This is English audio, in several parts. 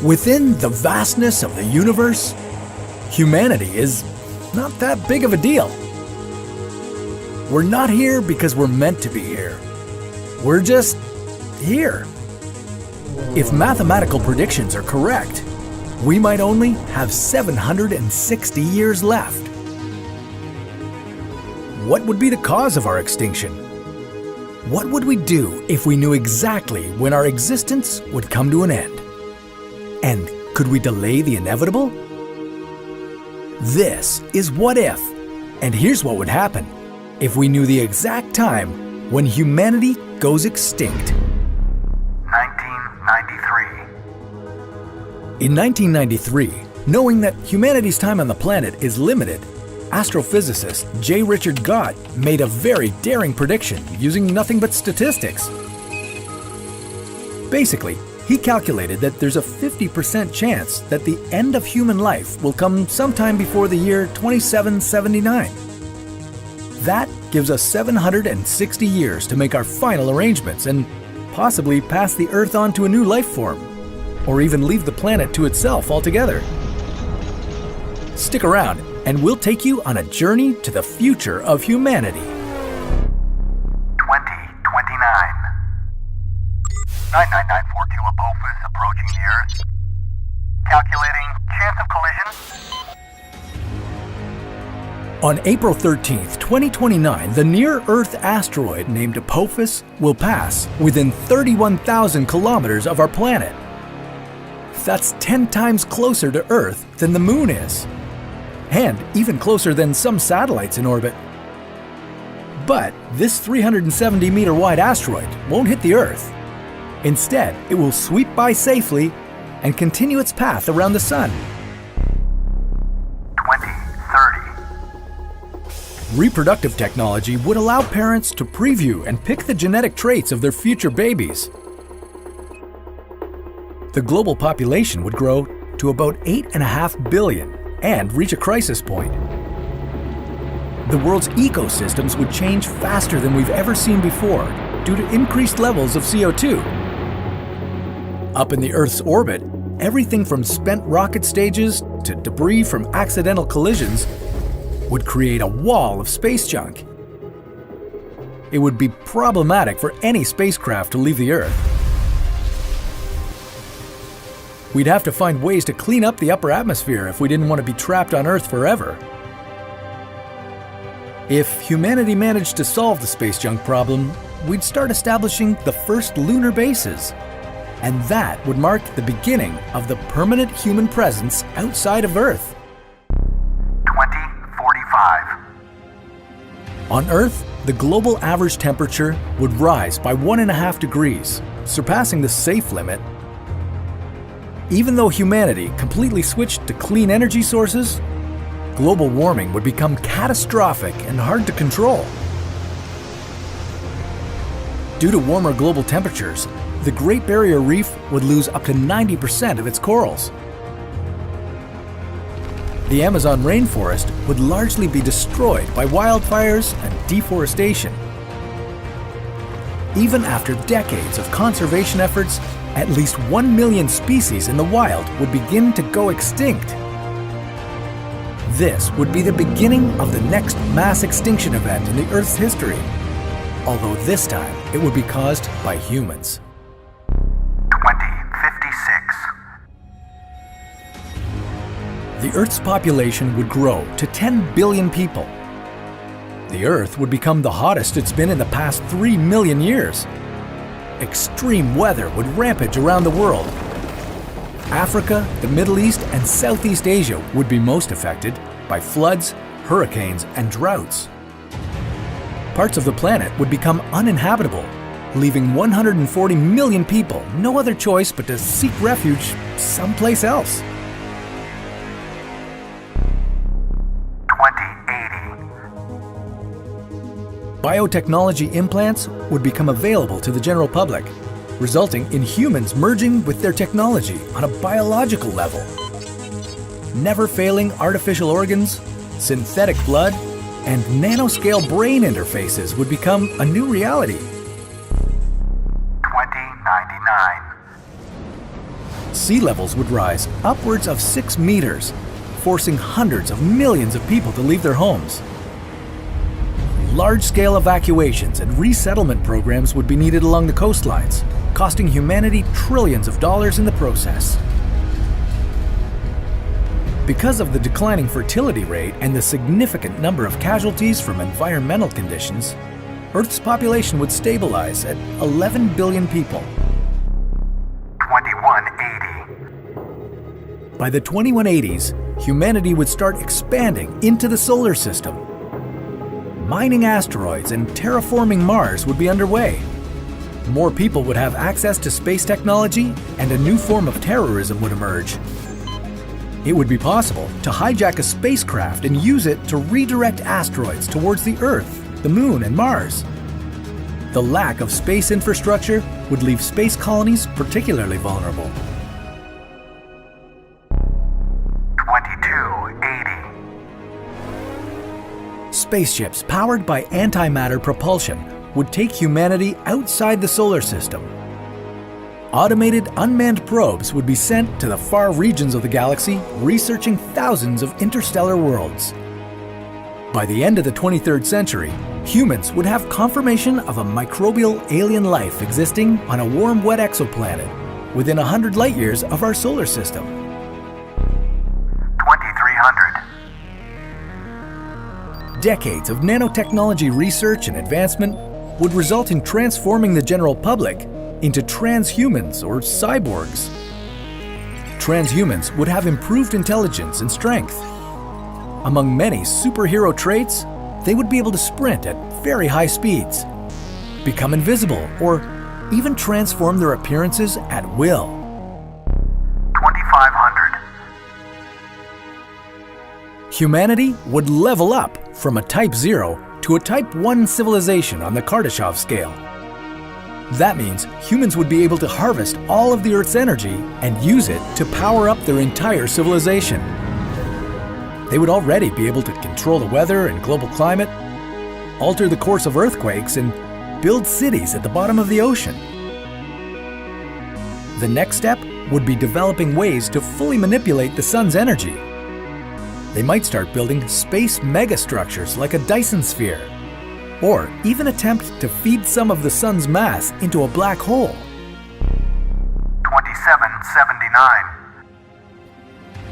Within the vastness of the universe, humanity is not that big of a deal. We're not here because we're meant to be here. We're just here. If mathematical predictions are correct, we might only have 760 years left. What would be the cause of our extinction? What would we do if we knew exactly when our existence would come to an end? And could we delay the inevitable? This is What If, and here's what would happen if we knew the exact time when humanity goes extinct. 1993. In 1993, knowing that humanity's time on the planet is limited, astrophysicist J. Richard Gott made a very daring prediction using nothing but statistics. Basically, he calculated that there's a 50% chance that the end of human life will come sometime before the year 2779. That gives us 760 years to make our final arrangements and possibly pass the Earth on to a new life form, or even leave the planet to itself altogether. Stick around, and we'll take you on a journey to the future of humanity. 2029. 99942 Apophis approaching the Earth. Calculating chance of collision. On April 13th, 2029, the near-Earth asteroid named Apophis will pass within 31,000 kilometers of our planet. That's 10 times closer to Earth than the Moon is, and even closer than some satellites in orbit. But this 370-meter wide asteroid won't hit the Earth. Instead, it will sweep by safely and continue its path around the Sun. 2030. Reproductive technology would allow parents to preview and pick the genetic traits of their future babies. The global population would grow to about 8.5 billion and reach a crisis point. The world's ecosystems would change faster than we've ever seen before due to increased levels of CO2. Up in the Earth's orbit, everything from spent rocket stages to debris from accidental collisions would create a wall of space junk. It would be problematic for any spacecraft to leave the Earth. We'd have to find ways to clean up the upper atmosphere if we didn't want to be trapped on Earth forever. If humanity managed to solve the space junk problem, we'd start establishing the first lunar bases. And that would mark the beginning of the permanent human presence outside of Earth. 2045. On Earth, the global average temperature would rise by 1.5 degrees, surpassing the safe limit. Even though humanity completely switched to clean energy sources, global warming would become catastrophic and hard to control. Due to warmer global temperatures, the Great Barrier Reef would lose up to 90% of its corals. The Amazon rainforest would largely be destroyed by wildfires and deforestation. Even after decades of conservation efforts, at least 1 million species in the wild would begin to go extinct. This would be the beginning of the next mass extinction event in the Earth's history, although this time it would be caused by humans. 2056. The Earth's population would grow to 10 billion people. The Earth would become the hottest it's been in the past 3 million years. Extreme weather would rampage around the world. Africa, the Middle East, and Southeast Asia would be most affected by floods, hurricanes, and droughts. Parts of the planet would become uninhabitable, leaving 140 million people no other choice but to seek refuge someplace else. 2080. Biotechnology implants would become available to the general public, resulting in humans merging with their technology on a biological level. Never-failing artificial organs, synthetic blood, and nanoscale brain interfaces would become a new reality. 2099. sea levels would rise upwards of 6 meters, forcing hundreds of millions of people to leave their homes. Large-scale evacuations and resettlement programs would be needed along the coastlines, costing humanity trillions of dollars in the process. Because of the declining fertility rate and the significant number of casualties from environmental conditions, Earth's population would stabilize at 11 billion people. 2180. By the 2180s, humanity would start expanding into the solar system. Mining asteroids and terraforming Mars would be underway. More people would have access to space technology, and a new form of terrorism would emerge. It would be possible to hijack a spacecraft and use it to redirect asteroids towards the Earth, the Moon, and Mars. The lack of space infrastructure would leave space colonies particularly vulnerable. 2280. Spaceships powered by antimatter propulsion would take humanity outside the solar system. Automated unmanned probes would be sent to the far regions of the galaxy, researching thousands of interstellar worlds. By the end of the 23rd century, humans would have confirmation of a microbial alien life existing on a warm, wet exoplanet within 100 light-years of our solar system. 2300. Decades of nanotechnology research and advancement would result in transforming the general public into transhumans or cyborgs. Transhumans would have improved intelligence and strength. Among many superhero traits, they would be able to sprint at very high speeds, become invisible, or even transform their appearances at will. 2500. Humanity would level up from a Type 0 to a Type 1 civilization on the Kardashev scale. That means humans would be able to harvest all of the Earth's energy and use it to power up their entire civilization. They would already be able to control the weather and global climate, alter the course of earthquakes, and build cities at the bottom of the ocean. The next step would be developing ways to fully manipulate the sun's energy. They might start building space megastructures like a Dyson sphere, or even attempt to feed some of the sun's mass into a black hole. 2779.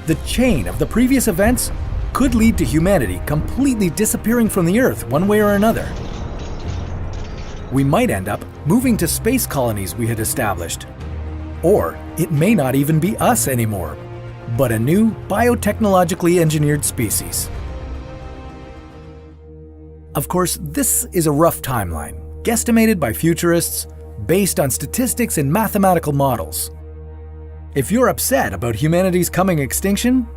The chain of the previous events could lead to humanity completely disappearing from the Earth one way or another. We might end up moving to space colonies we had established. Or it may not even be us anymore, but a new biotechnologically engineered species. Of course, this is a rough timeline, guesstimated by futurists, based on statistics and mathematical models. If you're upset about humanity's coming extinction,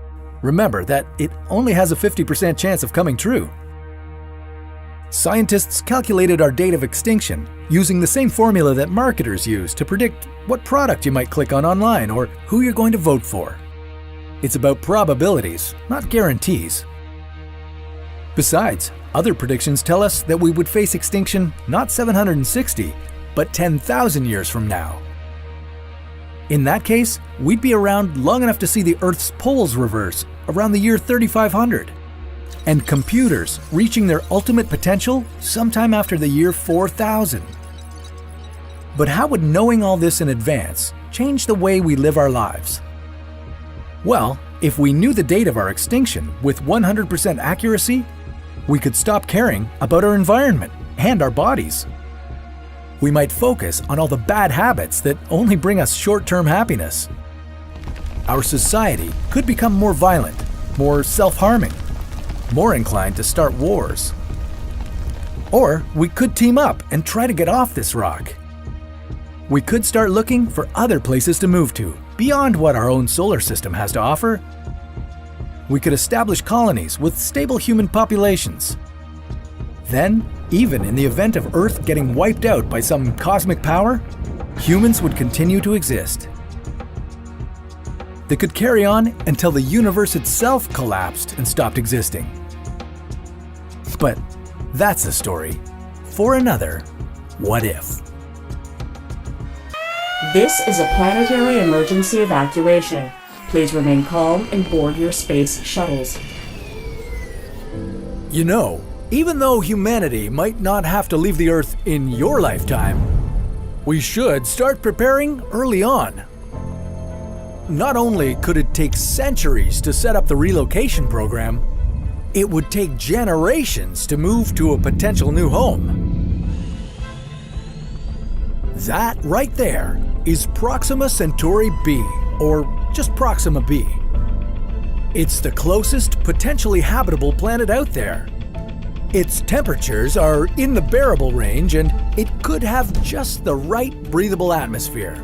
remember that it only has a 50% chance of coming true. Scientists calculated our date of extinction using the same formula that marketers use to predict what product you might click on online or who you're going to vote for. It's about probabilities, not guarantees. Besides, other predictions tell us that we would face extinction not 760, but 10,000 years from now. In that case, we'd be around long enough to see the Earth's poles reverse around the year 3500, and computers reaching their ultimate potential sometime after the year 4000. But how would knowing all this in advance change the way we live our lives? Well, if we knew the date of our extinction with 100% accuracy, we could stop caring about our environment and our bodies. We might focus on all the bad habits that only bring us short-term happiness. Our society could become more violent, more self-harming, more inclined to start wars. Or we could team up and try to get off this rock. We could start looking for other places to move to, beyond what our own solar system has to offer. We could establish colonies with stable human populations. Then, even in the event of Earth getting wiped out by some cosmic power, humans would continue to exist. They could carry on until the universe itself collapsed and stopped existing. But that's a story for another What If. This is a planetary emergency evacuation. Please remain calm and board your space shuttles. You know, even though humanity might not have to leave the Earth in your lifetime, we should start preparing early on. Not only could it take centuries to set up the relocation program, it would take generations to move to a potential new home. That right there is Proxima Centauri b, or just Proxima b. It's the closest potentially habitable planet out there. Its temperatures are in the bearable range and it could have just the right breathable atmosphere.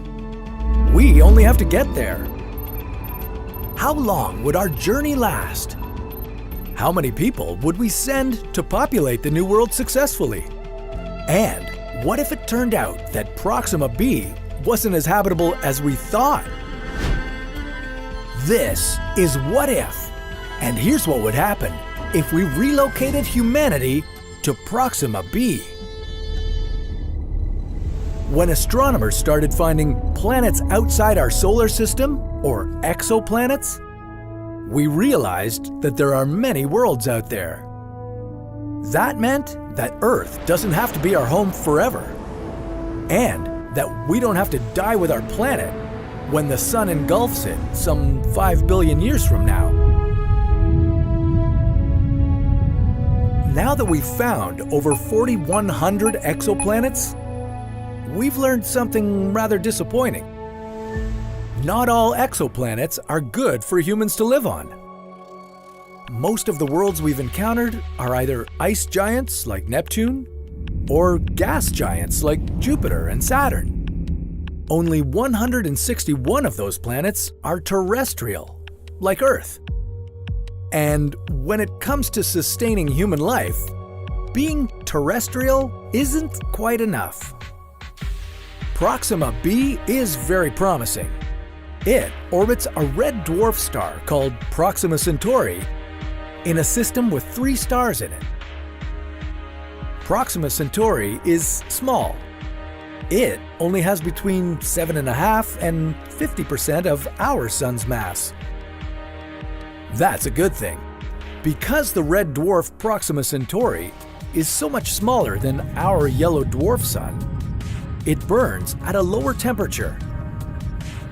We only have to get there. How long would our journey last? How many people would we send to populate the new world successfully? And what if it turned out that Proxima b wasn't as habitable as we thought? This is What If, and here's what would happen if we relocated humanity to Proxima b. When astronomers started finding planets outside our solar system, or exoplanets, we realized that there are many worlds out there. That meant that Earth doesn't have to be our home forever, and that we don't have to die with our planet when the sun engulfs it some 5 billion years from now. Now that we've found over 4,100 exoplanets, we've learned something rather disappointing. Not all exoplanets are good for humans to live on. Most of the worlds we've encountered are either ice giants like Neptune or gas giants like Jupiter and Saturn. Only 161 of those planets are terrestrial, like Earth. And when it comes to sustaining human life, being terrestrial isn't quite enough. Proxima b is very promising. It orbits a red dwarf star called Proxima Centauri in a system with 3 stars in it. Proxima Centauri is small. It only has between 7.5% and 50% of our sun's mass. That's a good thing, because the red dwarf Proxima Centauri is so much smaller than our yellow dwarf sun. It burns at a lower temperature.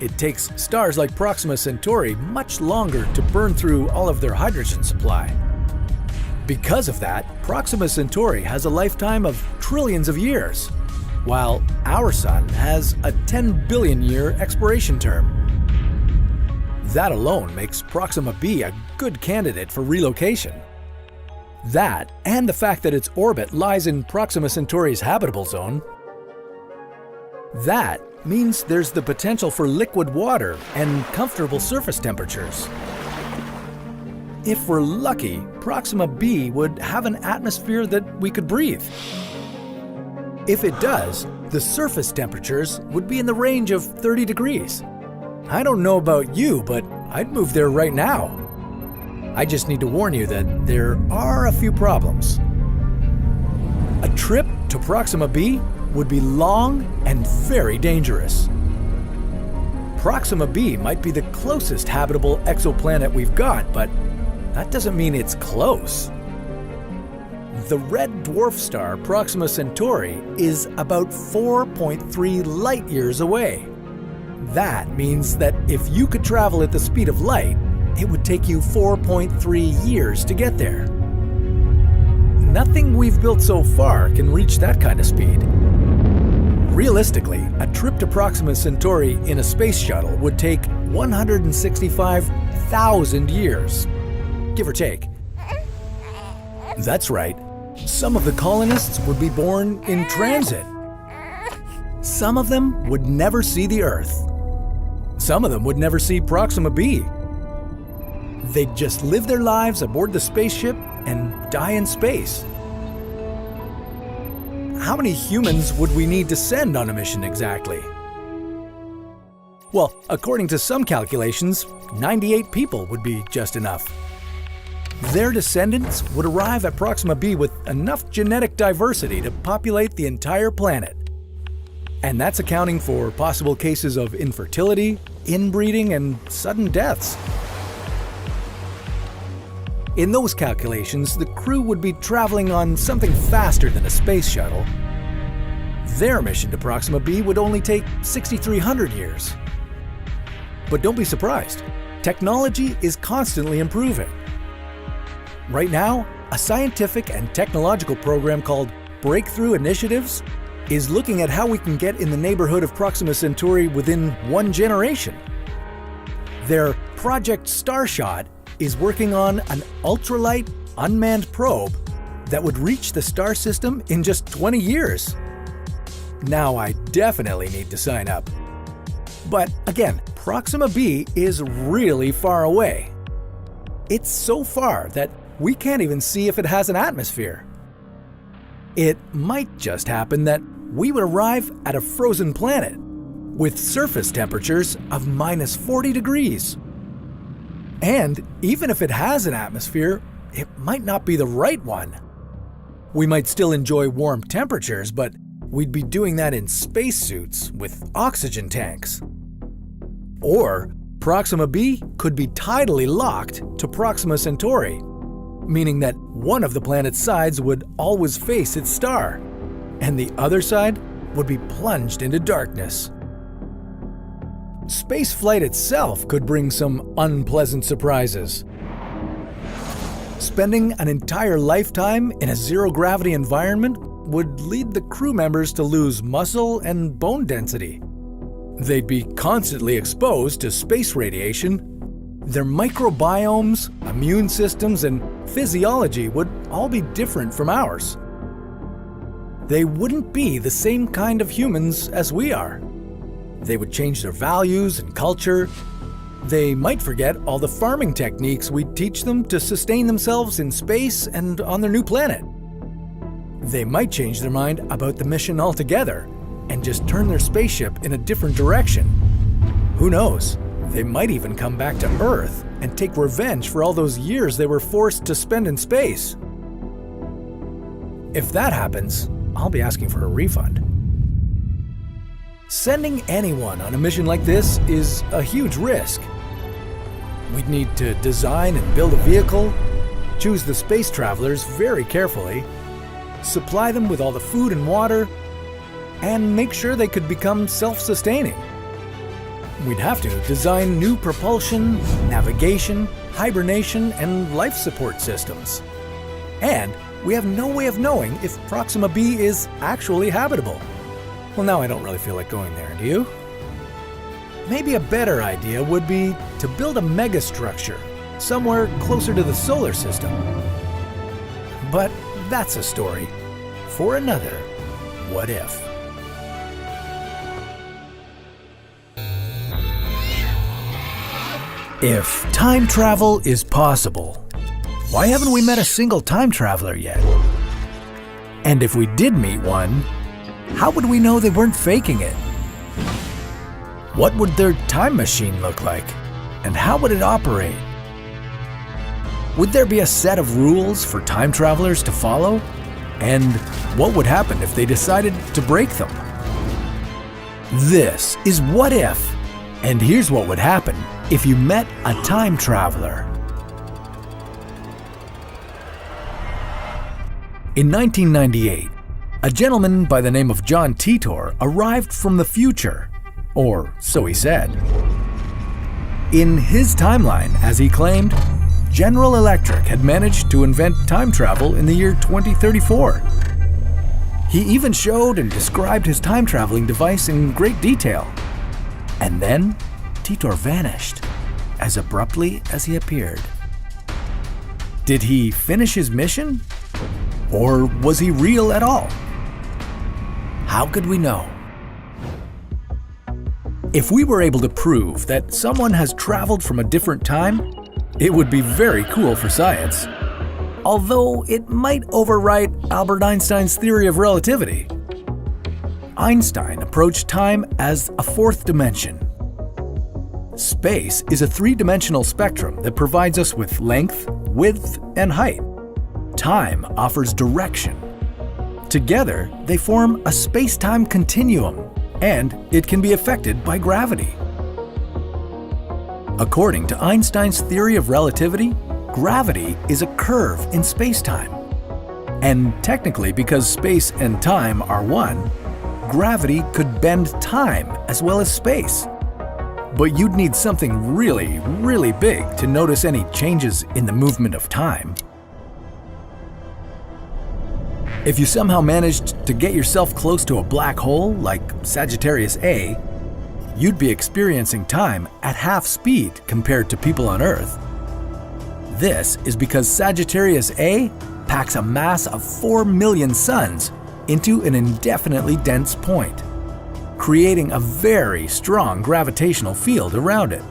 It takes stars like Proxima Centauri much longer to burn through all of their hydrogen supply. Because of that, Proxima Centauri has a lifetime of trillions of years, while our sun has a 10 billion year expiration term. That alone makes Proxima b a good candidate for relocation. That, and the fact that its orbit lies in Proxima Centauri's habitable zone, that means there's the potential for liquid water and comfortable surface temperatures. If we're lucky, Proxima b would have an atmosphere that we could breathe. If it does, the surface temperatures would be in the range of 30 degrees. I don't know about you, but I'd move there right now. I just need to warn you that there are a few problems. A trip to Proxima b would be long and very dangerous. Proxima b might be the closest habitable exoplanet we've got, but that doesn't mean it's close. The red dwarf star Proxima Centauri is about 4.3 light years away. That means that if you could travel at the speed of light, it would take you 4.3 years to get there. Nothing we've built so far can reach that kind of speed. Realistically, a trip to Proxima Centauri in a space shuttle would take 165,000 years, give or take. That's right. Some of the colonists would be born in transit. Some of them would never see the Earth. Some of them would never see Proxima b. They'd just live their lives aboard the spaceship and die in space. How many humans would we need to send on a mission exactly? Well, according to some calculations, 98 people would be just enough. Their descendants would arrive at Proxima b with enough genetic diversity to populate the entire planet. And that's accounting for possible cases of infertility, inbreeding, and sudden deaths. In those calculations, the crew would be traveling on something faster than a space shuttle. Their mission to Proxima b would only take 6,300 years. But don't be surprised. Technology is constantly improving. Right now, a scientific and technological program called Breakthrough Initiatives is looking at how we can get in the neighborhood of Proxima Centauri within 1 generation. Their Project Starshot is working on an ultralight, unmanned probe that would reach the star system in just 20 years. Now I definitely need to sign up. But again, Proxima b is really far away. It's so far that we can't even see if it has an atmosphere. It might just happen that we would arrive at a frozen planet with surface temperatures of -40 degrees. And even if it has an atmosphere, it might not be the right one. We might still enjoy warm temperatures, but we'd be doing that in spacesuits with oxygen tanks. Or Proxima b could be tidally locked to Proxima Centauri, meaning that one of the planet's sides would always face its star, and the other side would be plunged into darkness. Spaceflight itself could bring some unpleasant surprises. Spending an entire lifetime in a zero-gravity environment would lead the crew members to lose muscle and bone density. They'd be constantly exposed to space radiation. Their microbiomes, immune systems, and physiology would all be different from ours. They wouldn't be the same kind of humans as we are. They would change their values and culture. They might forget all the farming techniques we teach them to sustain themselves in space and on their new planet. They might change their mind about the mission altogether and just turn their spaceship in a different direction. Who knows? They might even come back to Earth and take revenge for all those years they were forced to spend in space. If that happens, I'll be asking for a refund. Sending anyone on a mission like this is a huge risk. We'd need to design and build a vehicle, choose the space travelers very carefully, supply them with all the food and water, and make sure they could become self-sustaining. We'd have to design new propulsion, navigation, hibernation, and life support systems. And we have no way of knowing if Proxima b is actually habitable. Well, now I don't really feel like going there, do you? Maybe a better idea would be to build a megastructure somewhere closer to the solar system. But that's a story for another What If. If time travel is possible, why haven't we met a single time traveler yet? And if we did meet one, how would we know they weren't faking it? What would their time machine look like? And how would it operate? Would there be a set of rules for time travelers to follow? And what would happen if they decided to break them? This is What If, and here's what would happen if you met a time traveler. In 1998, a gentleman by the name of John Titor arrived from the future, or so he said. In his timeline, as he claimed, General Electric had managed to invent time travel in the year 2034. He even showed and described his time-traveling device in great detail. And then, Titor vanished, as abruptly as he appeared. Did he finish his mission? Or was he real at all? How could we know? If we were able to prove that someone has traveled from a different time, it would be very cool for science. Although it might overwrite Albert Einstein's theory of relativity. Einstein approached time as a fourth dimension. Space is a three-dimensional spectrum that provides us with length, width, and height. Time offers direction. Together, they form a space-time continuum, and it can be affected by gravity. According to Einstein's theory of relativity, gravity is a curve in space-time. And technically, because space and time are one, gravity could bend time as well as space. But you'd need something really, really big to notice any changes in the movement of time. If you somehow managed to get yourself close to a black hole like Sagittarius A, you'd be experiencing time at half speed compared to people on Earth. This is because Sagittarius A packs a mass of 4 million suns into an indefinitely dense point, creating a very strong gravitational field around it.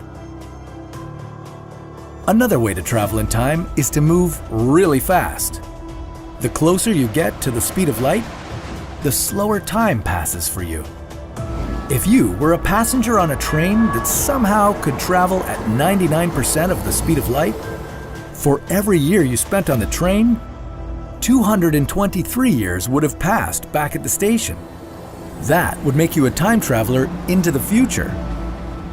Another way to travel in time is to move really fast. The closer you get to the speed of light, the slower time passes for you. If you were a passenger on a train that somehow could travel at 99% of the speed of light, for every year you spent on the train, 223 years would have passed back at the station. That would make you a time traveler into the future.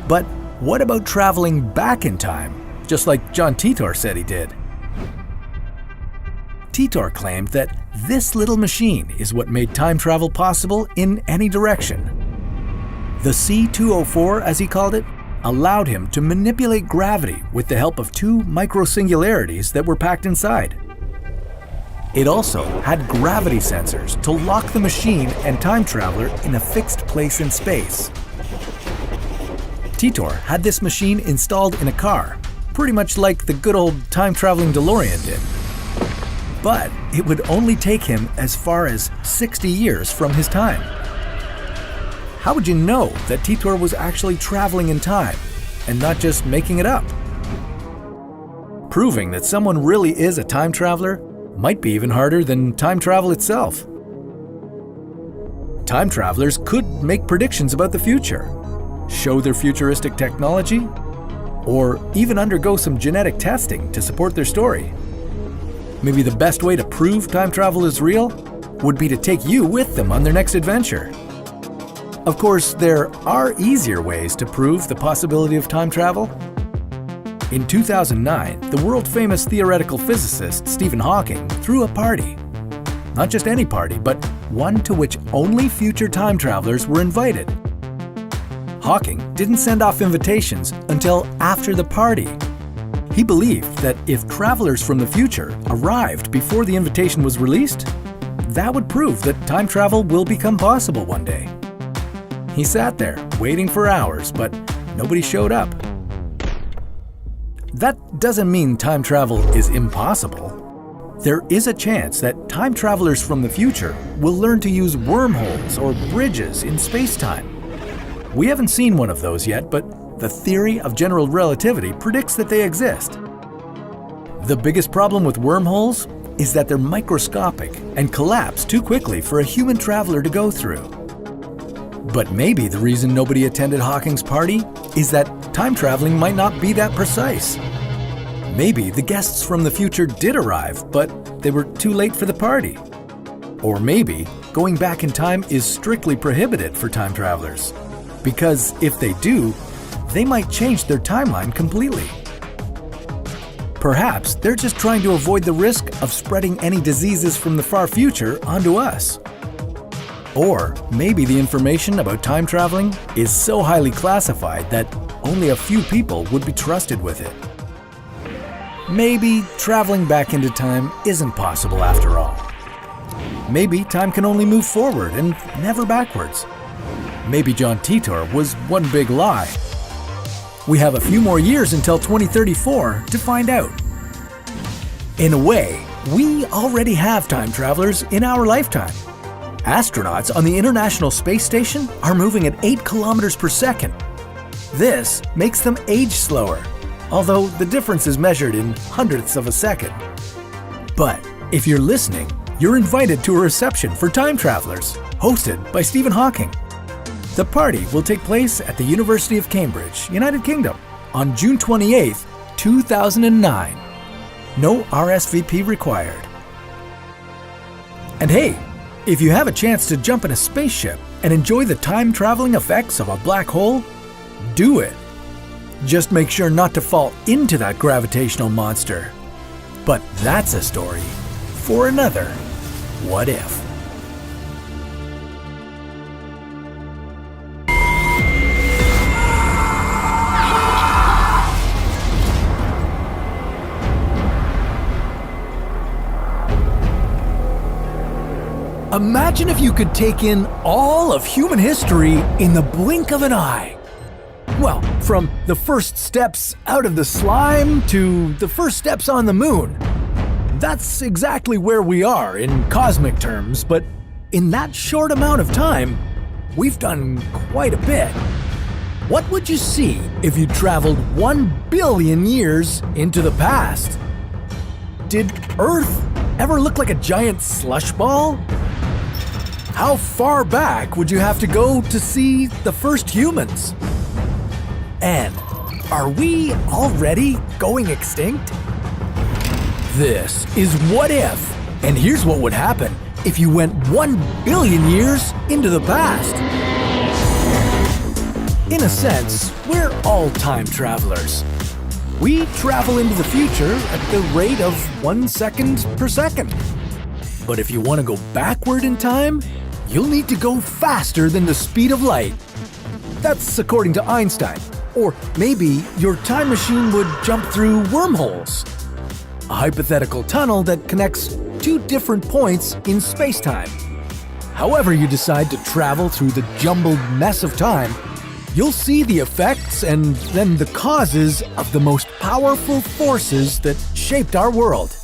But what about traveling back in time, just like John Titor said he did? Titor claimed that this little machine is what made time travel possible in any direction. The C-204, as he called it, allowed him to manipulate gravity with the help of 2 microsingularities that were packed inside. It also had gravity sensors to lock the machine and time traveler in a fixed place in space. Titor had this machine installed in a car, pretty much like the good old time-traveling DeLorean did. But it would only take him as far as 60 years from his time. How would you know that Titor was actually traveling in time and not just making it up? Proving that someone really is a time traveler might be even harder than time travel itself. Time travelers could make predictions about the future, show their futuristic technology, or even undergo some genetic testing to support their story. Maybe the best way to prove time travel is real would be to take you with them on their next adventure. Of course, there are easier ways to prove the possibility of time travel. In 2009, the world-famous theoretical physicist Stephen Hawking threw a party. Not just any party, but one to which only future time travelers were invited. Hawking didn't send off invitations until after the party. He believed that if travelers from the future arrived before the invitation was released, that would prove that time travel will become possible one day. He sat there, waiting for hours, but nobody showed up. That doesn't mean time travel is impossible. There is a chance that time travelers from the future will learn to use wormholes or bridges in space-time. We haven't seen one of those yet, but the theory of general relativity predicts that they exist. The biggest problem with wormholes is that they're microscopic and collapse too quickly for a human traveler to go through. But maybe the reason nobody attended Hawking's party is that time traveling might not be that precise. Maybe the guests from the future did arrive, but they were too late for the party. Or maybe going back in time is strictly prohibited for time travelers, because if they do, they might change their timeline completely. Perhaps they're just trying to avoid the risk of spreading any diseases from the far future onto us. Or maybe the information about time traveling is so highly classified that only a few people would be trusted with it. Maybe traveling back into time isn't possible after all. Maybe time can only move forward and never backwards. Maybe John Titor was one big lie. We have a few more years until 2034 to find out. In a way, we already have time travelers in our lifetime. Astronauts on the International Space Station are moving at 8 kilometers per second. This makes them age slower, although the difference is measured in hundredths of a second. But if you're listening, you're invited to a reception for time travelers, hosted by Stephen Hawking. The party will take place at the University of Cambridge, United Kingdom, on June 28, 2009. No RSVP required. And hey, if you have a chance to jump in a spaceship and enjoy the time-traveling effects of a black hole? Do it. Just make sure not to fall into that gravitational monster. But that's a story for another What If. Imagine if you could take in all of human history in the blink of an eye. Well, from the first steps out of the slime to the first steps on the moon. That's exactly where we are in cosmic terms, but in that short amount of time, we've done quite a bit. What would you see if you traveled 1 billion years into the past? Did Earth ever look like a giant slush ball? How far back would you have to go to see the first humans? And are we already going extinct? This is What If, and here's what would happen if you went 1 billion years into the past. In a sense, we're all time travelers. We travel into the future at the rate of 1 second per second. But if you want to go backward in time, you'll need to go faster than the speed of light. That's according to Einstein. Or maybe your time machine would jump through wormholes, a hypothetical tunnel that connects two different points in space-time. However you decide to travel through the jumbled mess of time, you'll see the effects and then the causes of the most powerful forces that shaped our world.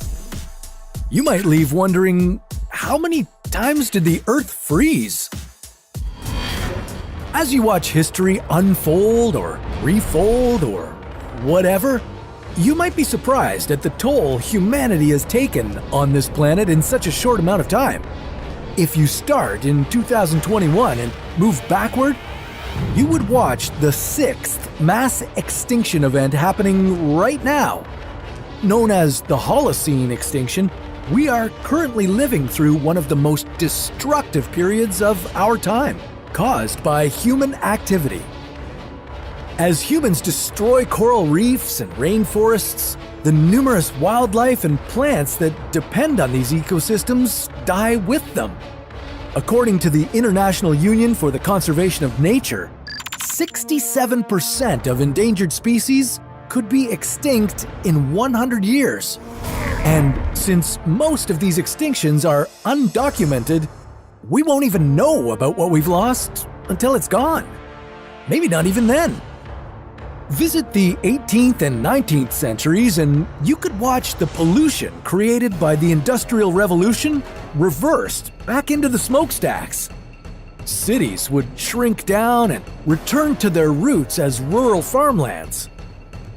You might leave wondering, how many times did the Earth freeze? As you watch history unfold or refold or whatever, you might be surprised at the toll humanity has taken on this planet in such a short amount of time. If you start in 2021 and move backward, you would watch the 6th mass extinction event happening right now. Known as the Holocene extinction, we are currently living through one of the most destructive periods of our time, caused by human activity. As humans destroy coral reefs and rainforests, the numerous wildlife and plants that depend on these ecosystems die with them. According to the International Union for the Conservation of Nature, 67% of endangered species could be extinct in 100 years. And since most of these extinctions are undocumented, we won't even know about what we've lost until it's gone. Maybe not even then. Visit the 18th and 19th centuries and you could watch the pollution created by the Industrial Revolution reversed back into the smokestacks. Cities would shrink down and return to their roots as rural farmlands.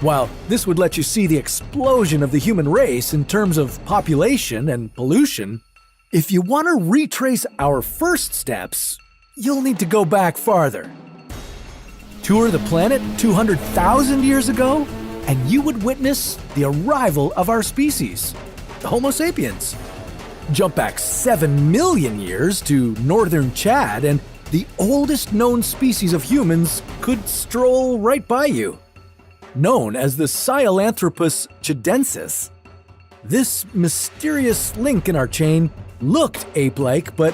While this would let you see the explosion of the human race in terms of population and pollution, if you want to retrace our first steps, you'll need to go back farther. Tour the planet 200,000 years ago, and you would witness the arrival of our species, the Homo sapiens. Jump back 7 million years to northern Chad, and the oldest known species of humans could stroll right by you. Known as the Sahelanthropus chadensis, this mysterious link in our chain looked ape-like, but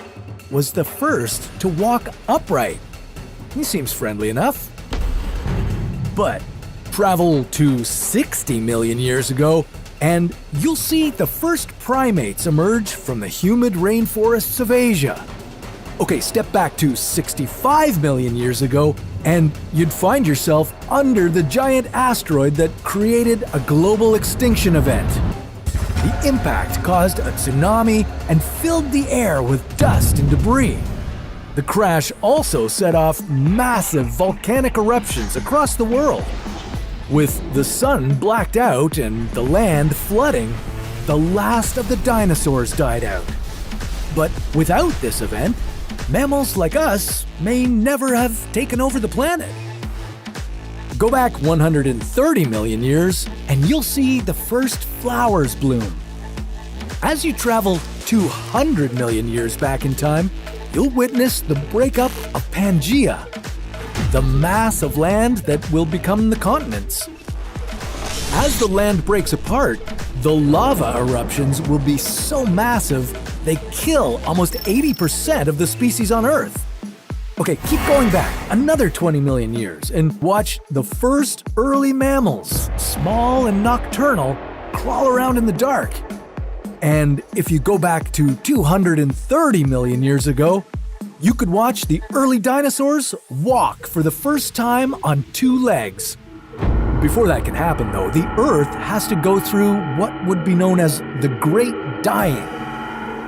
was the first to walk upright. He seems friendly enough. But travel to 60 million years ago, and you'll see the first primates emerge from the humid rainforests of Asia. Okay, step back to 65 million years ago, and you'd find yourself under the giant asteroid that created a global extinction event. The impact caused a tsunami and filled the air with dust and debris. The crash also set off massive volcanic eruptions across the world. With the sun blacked out and the land flooding, the last of the dinosaurs died out. But without this event, mammals like us may never have taken over the planet. Go back 130 million years and you'll see the first flowers bloom. As you travel 200 million years back in time, you'll witness the breakup of Pangaea, the mass of land that will become the continents. As the land breaks apart, the lava eruptions will be so massive they kill almost 80% of the species on Earth. Okay, keep going back another 20 million years and watch the first early mammals, small and nocturnal, crawl around in the dark. And if you go back to 230 million years ago, you could watch the early dinosaurs walk for the first time on two legs. Before that can happen, though, the Earth has to go through what would be known as the Great Dying,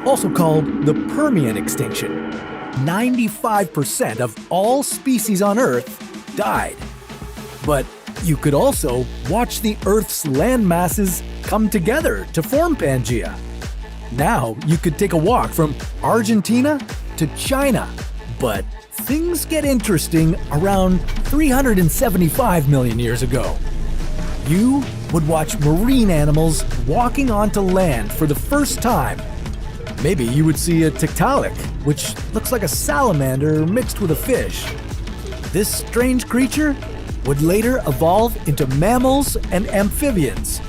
also called the Permian extinction. 95% of all species on Earth died. But you could also watch the Earth's land masses come together to form Pangaea. Now you could take a walk from Argentina to China. But things get interesting around 375 million years ago. You would watch marine animals walking onto land for the first time. Maybe you would see a tiktaalik, which looks like a salamander mixed with a fish. This strange creature would later evolve into mammals and amphibians.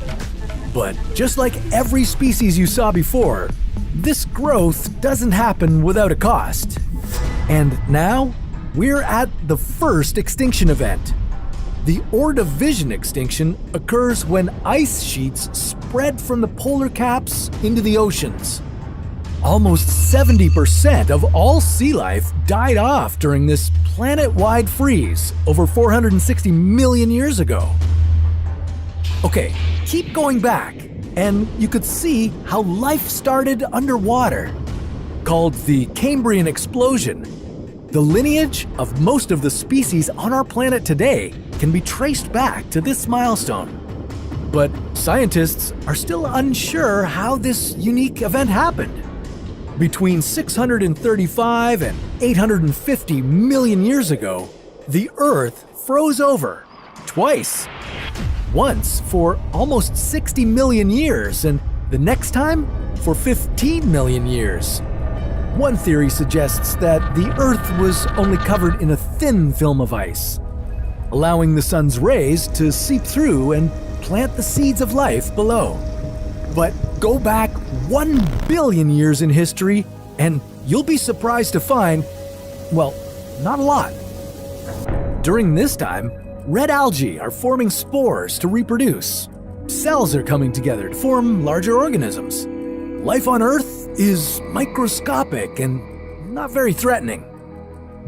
But just like every species you saw before, this growth doesn't happen without a cost. And now, we're at the first extinction event. The Ordovician extinction occurs when ice sheets spread from the polar caps into the oceans. Almost 70% of all sea life died off during this planet-wide freeze over 460 million years ago. Okay, keep going back, and you could see how life started underwater. Called the Cambrian explosion, the lineage of most of the species on our planet today can be traced back to this milestone. But scientists are still unsure how this unique event happened. Between 635 and 850 million years ago, the Earth froze over twice. Once for almost 60 million years, and the next time for 15 million years. One theory suggests that the Earth was only covered in a thin film of ice, allowing the sun's rays to seep through and plant the seeds of life below. But go back 1 billion years in history, and you'll be surprised to find, well, not a lot. During this time, red algae are forming spores to reproduce. Cells are coming together to form larger organisms. Life on Earth is microscopic and not very threatening.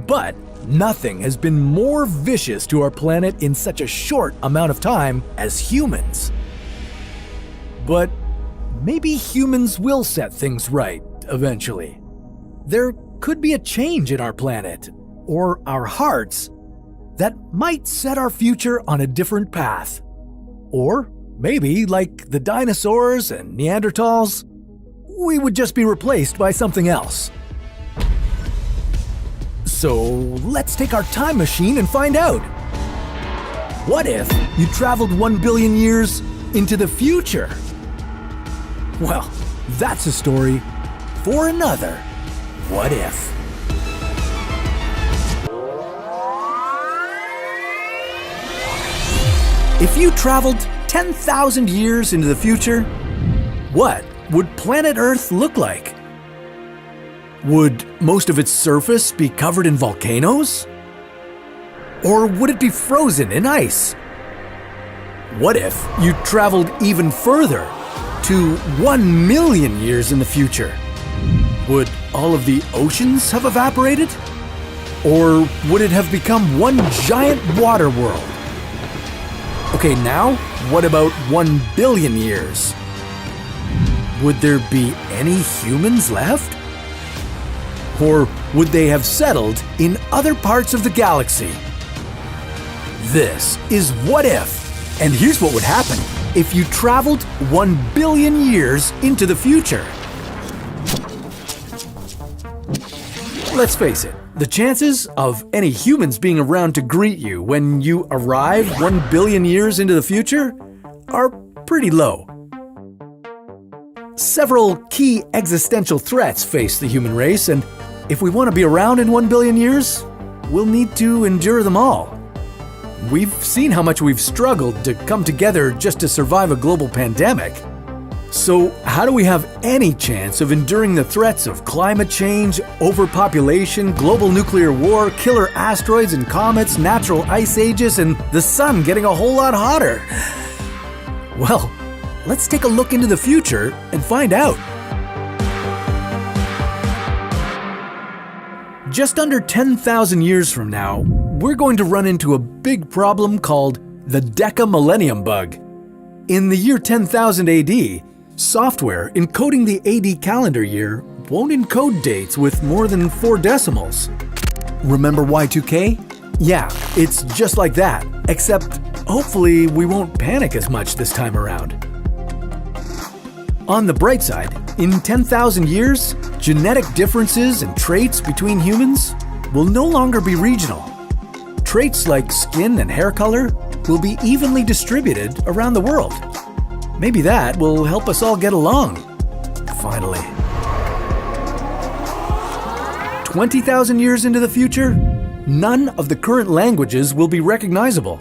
But nothing has been more vicious to our planet in such a short amount of time as humans. But maybe humans will set things right eventually. There could be a change in our planet, or our hearts, that might set our future on a different path. Or maybe, like the dinosaurs and Neanderthals, we would just be replaced by something else. So let's take our time machine and find out. What if you traveled 1 billion years into the future? Well, that's a story for another What If. If you traveled 10,000 years into the future, what would planet Earth look like? Would most of its surface be covered in volcanoes? Or would it be frozen in ice? What if you traveled even further, to 1 million years in the future? Would all of the oceans have evaporated? Or would it have become one giant water world? Okay, now what about 1 billion years? Would there be any humans left? Or would they have settled in other parts of the galaxy? This is What If, and here's what would happen if you traveled 1 billion years into the future. Let's face it, the chances of any humans being around to greet you when you arrive 1 billion years into the future are pretty low. Several key existential threats face the human race, and if we want to be around in 1 billion years, we'll need to endure them all. We've seen how much we've struggled to come together just to survive a global pandemic. So how do we have any chance of enduring the threats of climate change, overpopulation, global nuclear war, killer asteroids and comets, natural ice ages, and the sun getting a whole lot hotter? Well, let's take a look into the future and find out. Just under 10,000 years from now, we're going to run into a big problem called the Deca-millennium bug. In the year 10,000 AD, software encoding the AD calendar year won't encode dates with more than 4 decimals. Remember Y2K? Yeah, it's just like that, except hopefully we won't panic as much this time around. On the bright side, in 10,000 years, genetic differences and traits between humans will no longer be regional. Traits like skin and hair color will be evenly distributed around the world. Maybe that will help us all get along. Finally. 20,000 years into the future, none of the current languages will be recognizable.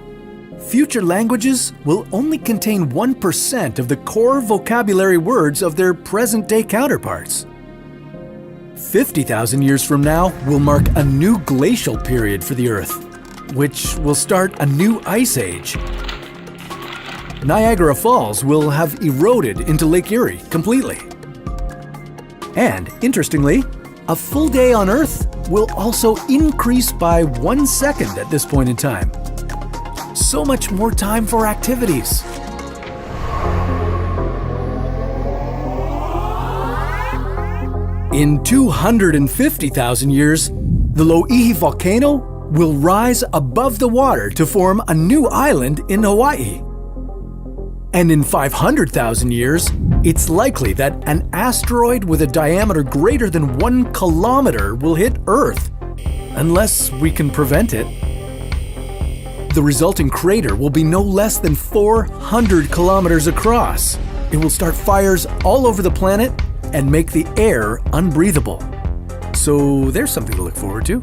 Future languages will only contain 1% of the core vocabulary words of their present-day counterparts. 50,000 years from now will mark a new glacial period for the Earth, which will start a new ice age. Niagara Falls will have eroded into Lake Erie completely. And, interestingly, a full day on Earth will also increase by 1 second at this point in time. So much more time for activities. In 250,000 years, the Loihi volcano will rise above the water to form a new island in Hawaii. And in 500,000 years, it's likely that an asteroid with a diameter greater than 1 kilometer will hit Earth, unless we can prevent it. The resulting crater will be no less than 400 kilometers across. It will start fires all over the planet and make the air unbreathable. So there's something to look forward to.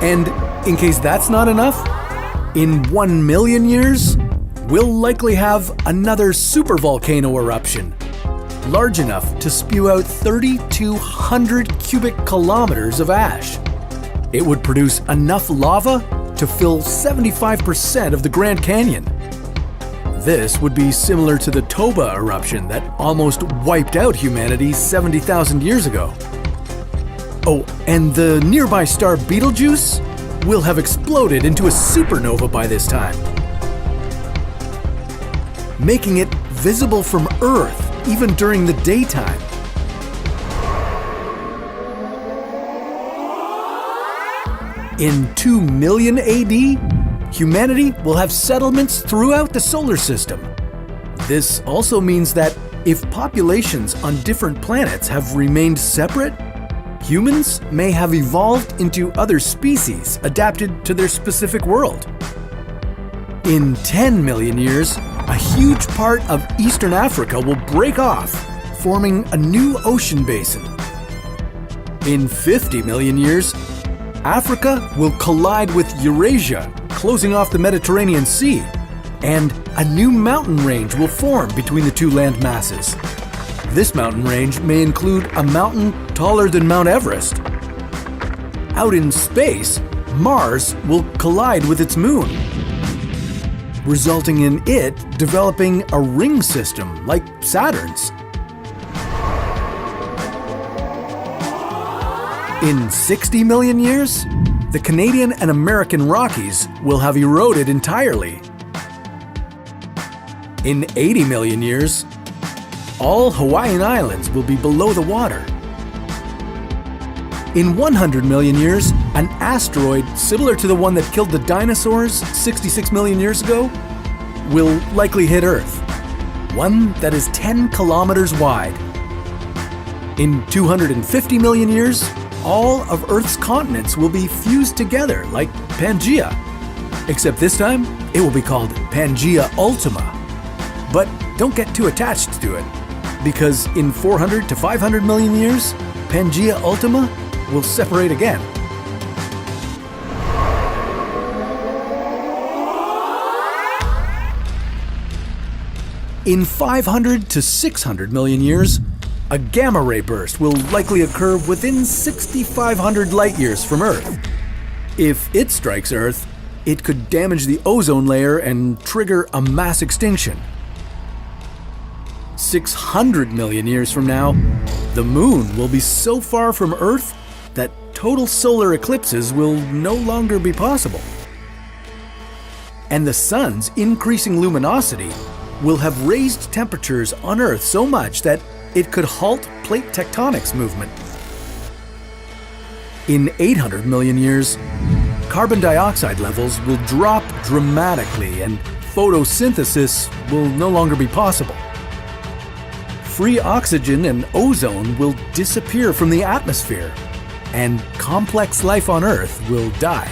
And in case that's not enough, in 1 million years, we'll likely have another supervolcano eruption, large enough to spew out 3,200 cubic kilometers of ash. It would produce enough lava to fill 75% of the Grand Canyon. This would be similar to the Toba eruption that almost wiped out humanity 70,000 years ago. Oh, and the nearby star Betelgeuse will have exploded into a supernova by this time, making it visible from Earth even during the daytime. In 2 million AD, humanity will have settlements throughout the solar system. This also means that if populations on different planets have remained separate, humans may have evolved into other species adapted to their specific world. In 10 million years, a huge part of Eastern Africa will break off, forming a new ocean basin. In 50 million years, Africa will collide with Eurasia, closing off the Mediterranean Sea, and a new mountain range will form between the two land masses. This mountain range may include a mountain taller than Mount Everest. Out in space, Mars will collide with its moon, resulting in it developing a ring system like Saturn's. In 60 million years, the Canadian and American Rockies will have eroded entirely. In 80 million years, all Hawaiian Islands will be below the water. In 100 million years, an asteroid similar to the one that killed the dinosaurs 66 million years ago will likely hit Earth, one that is 10 kilometers wide. In 250 million years, all of Earth's continents will be fused together like Pangea, except this time it will be called Pangea Ultima. But don't get too attached to it, because in 400 to 500 million years, Pangea Ultima will separate again. In 500 to 600 million years, a gamma ray burst will likely occur within 6,500 light years from Earth. If it strikes Earth, it could damage the ozone layer and trigger a mass extinction. 600 million years from now, the Moon will be so far from Earth that total solar eclipses will no longer be possible. And the Sun's increasing luminosity will have raised temperatures on Earth so much that it could halt plate tectonics movement. In 800 million years, carbon dioxide levels will drop dramatically and photosynthesis will no longer be possible. Free oxygen and ozone will disappear from the atmosphere, and complex life on Earth will die.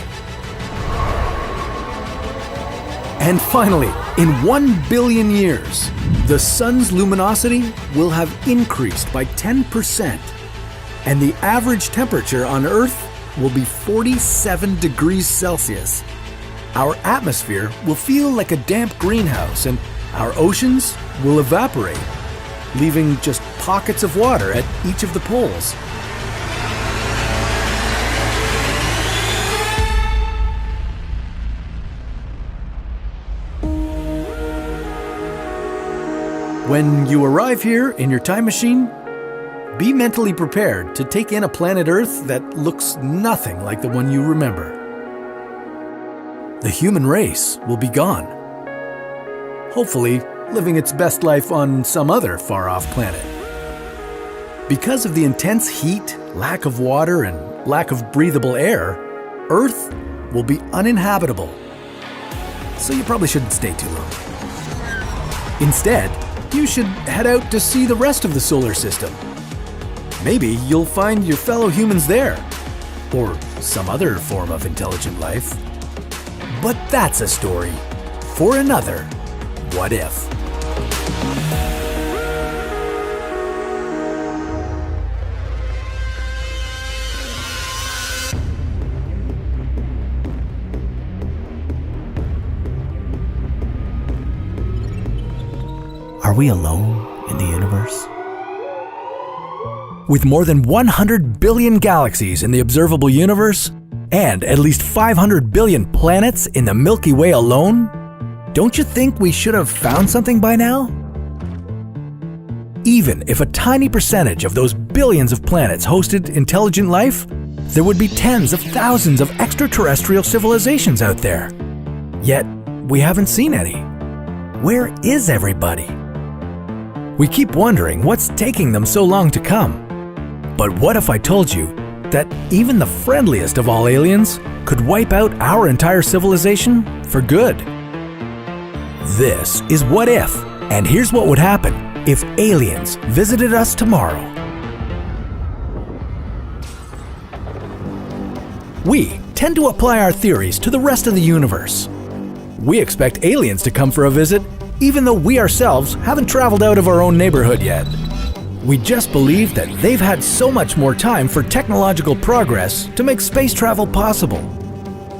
And finally, in 1 billion years, the Sun's luminosity will have increased by 10%, and the average temperature on Earth will be 47 degrees Celsius. Our atmosphere will feel like a damp greenhouse, and our oceans will evaporate, leaving just pockets of water at each of the poles. When you arrive here in your time machine, be mentally prepared to take in a planet Earth that looks nothing like the one you remember. The human race will be gone, hopefully living its best life on some other far-off planet. Because of the intense heat, lack of water, and lack of breathable air, Earth will be uninhabitable. So you probably shouldn't stay too long. Instead, you should head out to see the rest of the solar system. Maybe you'll find your fellow humans there, or some other form of intelligent life. But that's a story for another What If. Are we alone in the universe? With more than 100 billion galaxies in the observable universe, and at least 500 billion planets in the Milky Way alone, don't you think we should have found something by now? Even if a tiny percentage of those billions of planets hosted intelligent life, there would be tens of thousands of extraterrestrial civilizations out there. Yet, we haven't seen any. Where is everybody? We keep wondering what's taking them so long to come. But what if I told you that even the friendliest of all aliens could wipe out our entire civilization for good? This is What If, and here's what would happen if aliens visited us tomorrow. We tend to apply our theories to the rest of the universe. We expect aliens to come for a visit even though we ourselves haven't traveled out of our own neighborhood yet. We just believe that they've had so much more time for technological progress to make space travel possible.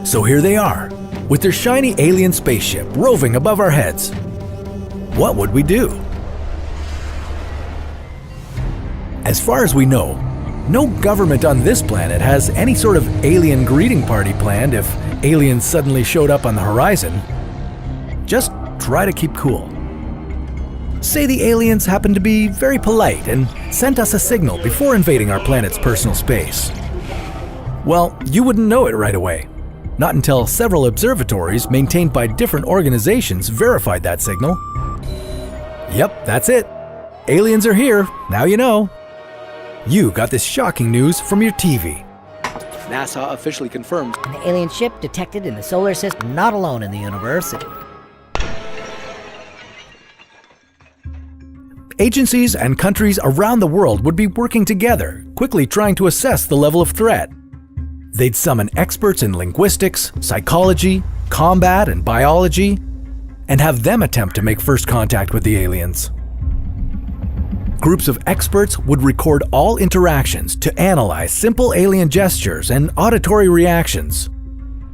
So here they are, with their shiny alien spaceship roving above our heads. What would we do? As far as we know, no government on this planet has any sort of alien greeting party planned if aliens suddenly showed up on the horizon. Just try to keep cool. Say the aliens happen to be very polite and sent us a signal before invading our planet's personal space. Well, you wouldn't know it right away. Not until several observatories maintained by different organizations verified that signal. Yep, that's it. Aliens are here, now you know. You got this shocking news from your TV. NASA officially confirmed An alien ship detected in the solar system, not alone in the universe. Agencies and countries around the world would be working together, quickly trying to assess the level of threat. They'd summon experts in linguistics, psychology, combat, and biology, and have them attempt to make first contact with the aliens. Groups of experts would record all interactions to analyze simple alien gestures and auditory reactions.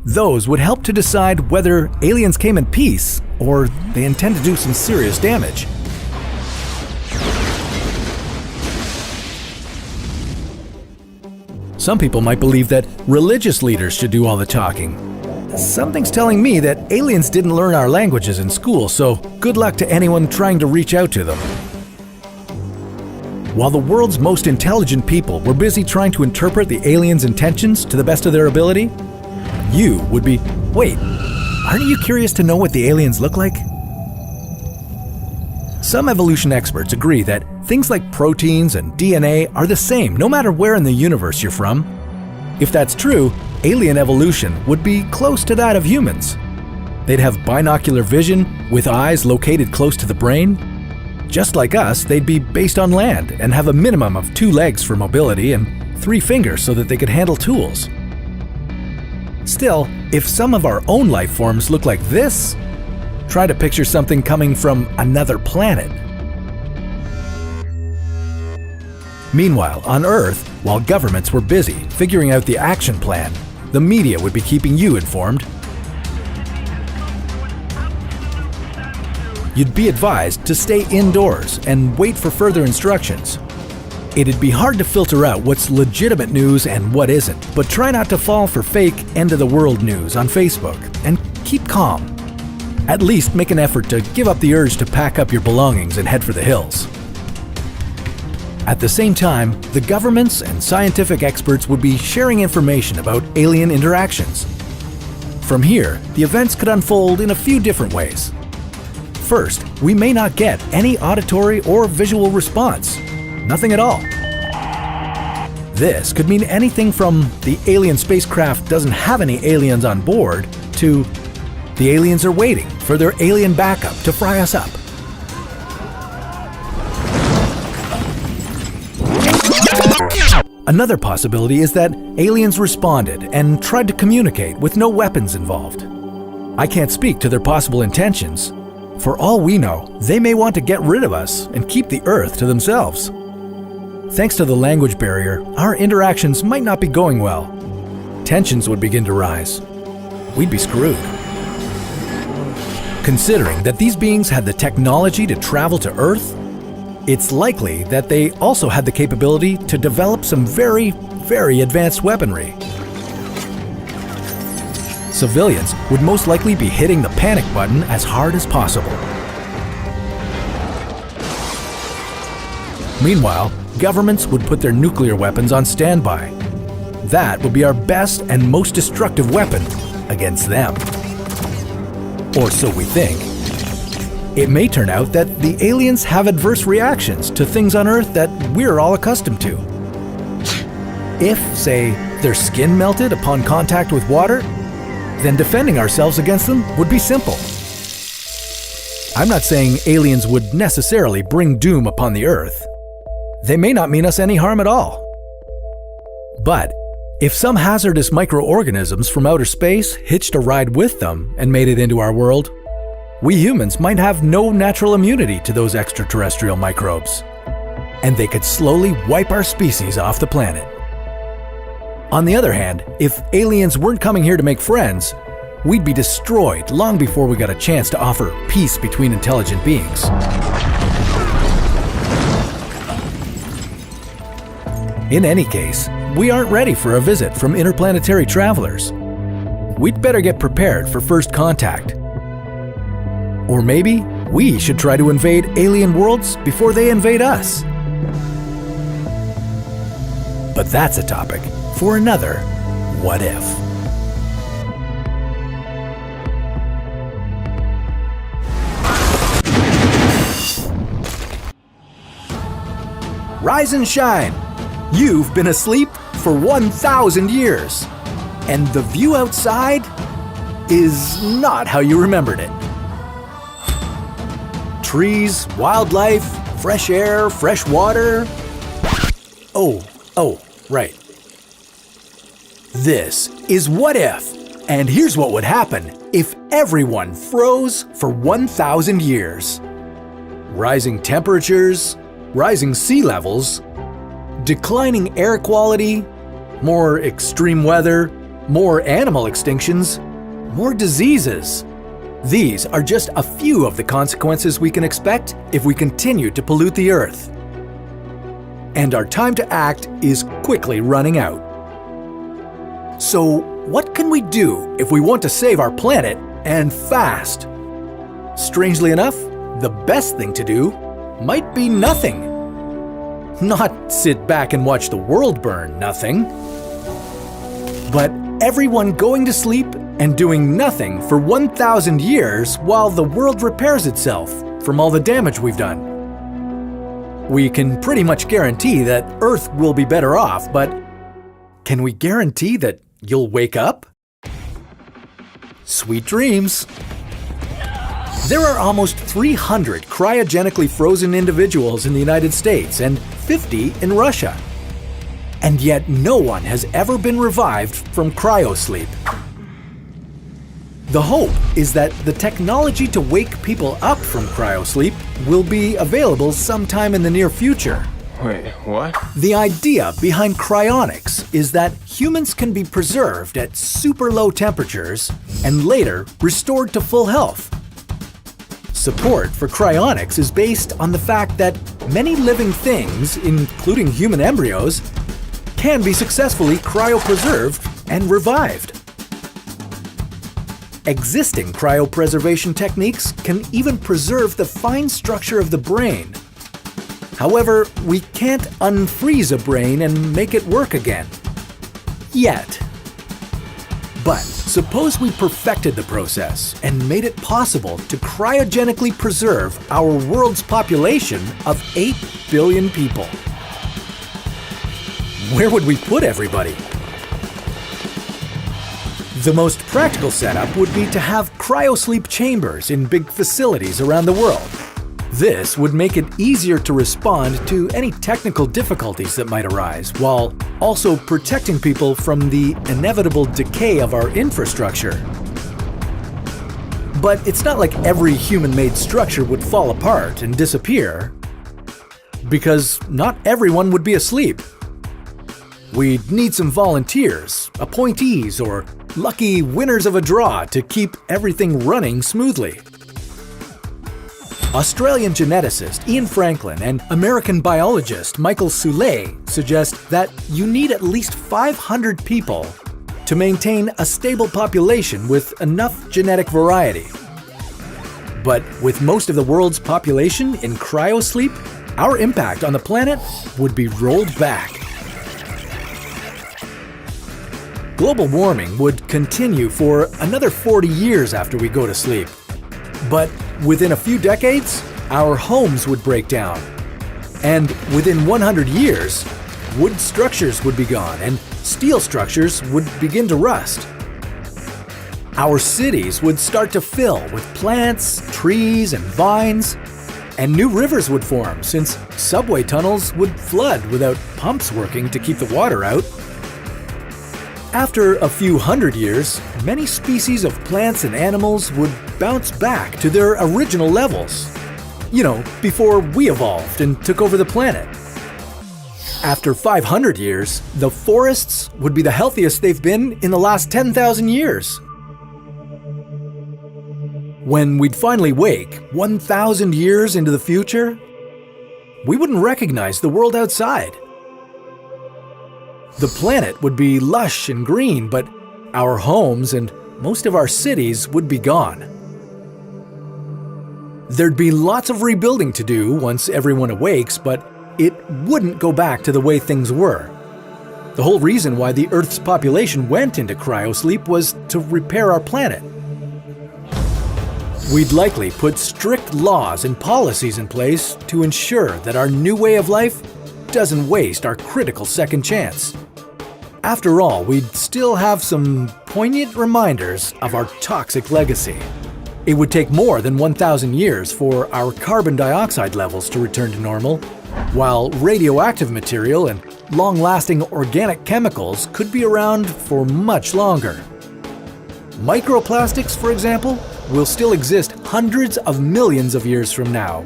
Those would help to decide whether aliens came in peace or they intend to do some serious damage. Some people might believe that religious leaders should do all the talking. Something's telling me that aliens didn't learn our languages in school, so good luck to anyone trying to reach out to them. While the world's most intelligent people were busy trying to interpret the aliens' intentions to the best of their ability, you would be, wait, aren't you curious to know what the aliens look like? Some evolution experts agree that things like proteins and DNA are the same no matter where in the universe you're from. If that's true, alien evolution would be close to that of humans. They'd have binocular vision with eyes located close to the brain. Just like us, they'd be based on land and have a minimum of 2 legs for mobility and 3 fingers so that they could handle tools. Still, if some of our own life forms look like this, try to picture something coming from another planet. Meanwhile, on Earth, while governments were busy figuring out the action plan, the media would be keeping you informed. You'd be advised to stay indoors and wait for further instructions. It'd be hard to filter out what's legitimate news and what isn't, but try not to fall for fake end-of-the-world news on Facebook and keep calm. At least make an effort to give up the urge to pack up your belongings and head for the hills. At the same time, the governments and scientific experts would be sharing information about alien interactions. From here, the events could unfold in a few different ways. First, we may not get any auditory or visual response. Nothing at all. This could mean anything from the alien spacecraft doesn't have any aliens on board to the aliens are waiting for their alien backup to fry us up. Another possibility is that aliens responded and tried to communicate with no weapons involved. I can't speak to their possible intentions. For all we know, they may want to get rid of us and keep the Earth to themselves. Thanks to the language barrier, our interactions might not be going well. Tensions would begin to rise. We'd be screwed. Considering that these beings had the technology to travel to Earth, it's likely that they also had the capability to develop some very, very advanced weaponry. Civilians would most likely be hitting the panic button as hard as possible. Meanwhile, governments would put their nuclear weapons on standby. That would be our best and most destructive weapon against them. Or so we think. It may turn out that the aliens have adverse reactions to things on Earth that we're all accustomed to. If, say, their skin melted upon contact with water, then defending ourselves against them would be simple. I'm not saying aliens would necessarily bring doom upon the Earth. They may not mean us any harm at all. But if some hazardous microorganisms from outer space hitched a ride with them and made it into our world, we humans might have no natural immunity to those extraterrestrial microbes, and they could slowly wipe our species off the planet. On the other hand, if aliens weren't coming here to make friends, we'd be destroyed long before we got a chance to offer peace between intelligent beings. In any case, we aren't ready for a visit from interplanetary travelers. We'd better get prepared for first contact. Or maybe we should try to invade alien worlds before they invade us. But that's a topic for another What If. Rise and shine! You've been asleep for 1,000 years, and the view outside is not how you remembered it. Trees, wildlife, fresh air, fresh water. Oh, right. This is What If, and here's what would happen if everyone froze for 1,000 years. Rising temperatures, rising sea levels, declining air quality, more extreme weather, more animal extinctions, more diseases. These are just a few of the consequences we can expect if we continue to pollute the Earth. And our time to act is quickly running out. So, what can we do if we want to save our planet, and fast? Strangely enough, the best thing to do might be nothing. Not sit back and watch the world burn, nothing. But everyone going to sleep and doing nothing for 1,000 years while the world repairs itself from all the damage we've done. We can pretty much guarantee that Earth will be better off, but can we guarantee that you'll wake up? Sweet dreams. There are almost 300 cryogenically frozen individuals in the United States and 50 in Russia. And yet no one has ever been revived from cryosleep. The hope is that the technology to wake people up from cryosleep will be available sometime in the near future. Wait, what? The idea behind cryonics is that humans can be preserved at super low temperatures and later restored to full health. Support for cryonics is based on the fact that many living things, including human embryos, can be successfully cryopreserved and revived. Existing cryopreservation techniques can even preserve the fine structure of the brain. However, we can't unfreeze a brain and make it work again. Yet. But suppose we perfected the process and made it possible to cryogenically preserve our world's population of 8 billion people. Where would we put everybody? The most practical setup would be to have cryosleep chambers in big facilities around the world. This would make it easier to respond to any technical difficulties that might arise, while also protecting people from the inevitable decay of our infrastructure. But it's not like every human-made structure would fall apart and disappear, because not everyone would be asleep. We'd need some volunteers, appointees, or lucky winners of a draw to keep everything running smoothly. Australian geneticist Ian Franklin and American biologist Michael Soule suggest that you need at least 500 people to maintain a stable population with enough genetic variety. But with most of the world's population in cryosleep, our impact on the planet would be rolled back. Global warming would continue for another 40 years after we go to sleep. But within a few decades, our homes would break down. And within 100 years, wood structures would be gone and steel structures would begin to rust. Our cities would start to fill with plants, trees, and vines, and new rivers would form since subway tunnels would flood without pumps working to keep the water out. After a few hundred years, many species of plants and animals would bounce back to their original levels. You know, before we evolved and took over the planet. After 500 years, the forests would be the healthiest they've been in the last 10,000 years. When we'd finally wake, 1,000 years into the future, we wouldn't recognize the world outside. The planet would be lush and green, but our homes and most of our cities would be gone. There'd be lots of rebuilding to do once everyone awakes, but it wouldn't go back to the way things were. The whole reason why the Earth's population went into cryosleep was to repair our planet. We'd likely put strict laws and policies in place to ensure that our new way of life doesn't waste our critical second chance. After all, we'd still have some poignant reminders of our toxic legacy. It would take more than 1,000 years for our carbon dioxide levels to return to normal, while radioactive material and long-lasting organic chemicals could be around for much longer. Microplastics, for example, will still exist hundreds of millions of years from now.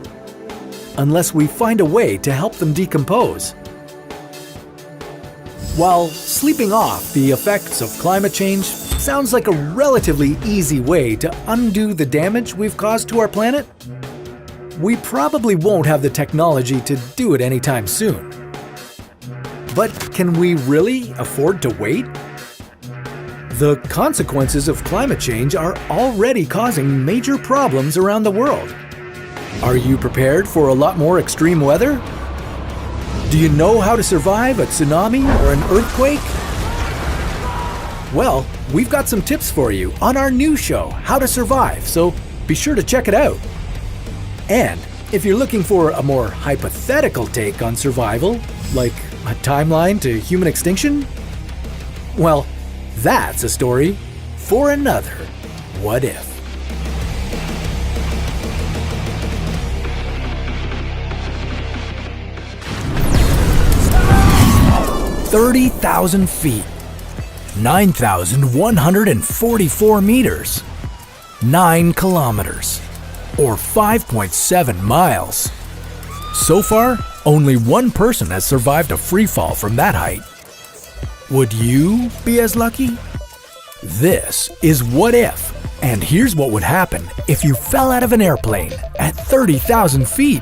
unless we find a way to help them decompose. While sleeping off the effects of climate change sounds like a relatively easy way to undo the damage we've caused to our planet, we probably won't have the technology to do it anytime soon. But can we really afford to wait? The consequences of climate change are already causing major problems around the world. Are you prepared for a lot more extreme weather? Do you know how to survive a tsunami or an earthquake? Well, we've got some tips for you on our new show, How to Survive, so be sure to check it out. And if you're looking for a more hypothetical take on survival, like a timeline to human extinction, well, that's a story for another What If. 30,000 feet, 9,144 meters, 9 kilometers, or 5.7 miles. So far, only one person has survived a free fall from that height. Would you be as lucky? This is What If, and here's what would happen if you fell out of an airplane at 30,000 feet.